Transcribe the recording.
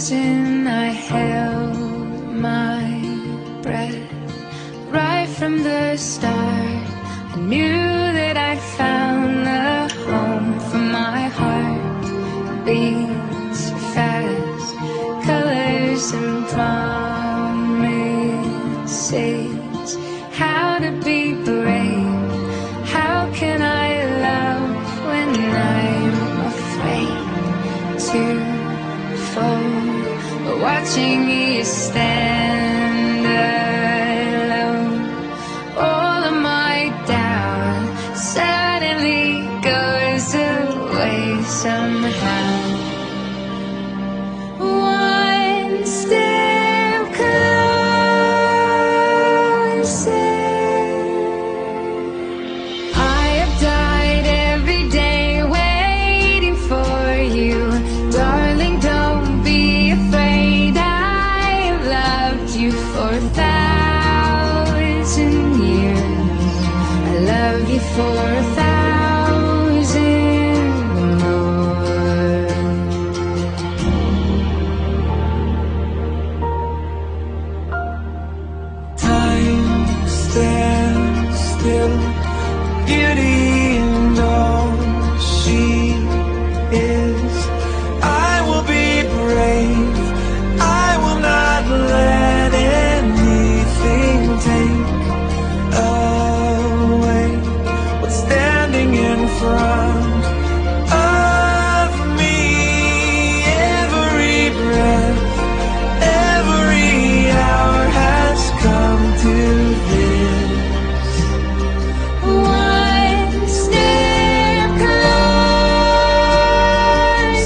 frozen, I held my breath. Right from the start, I knew that I'd found the home for my heart. Beats fast, colors and promises. How to be brave, how can I love when I'm afraid to fall? Watching you stand alone, all of my doubt suddenly goes away somehow. One step closer. I have died every day waiting for you, darling. Don't be afraid. I've loved you for 1,000 years. I love you for 1,000 more. Time stands still, beauty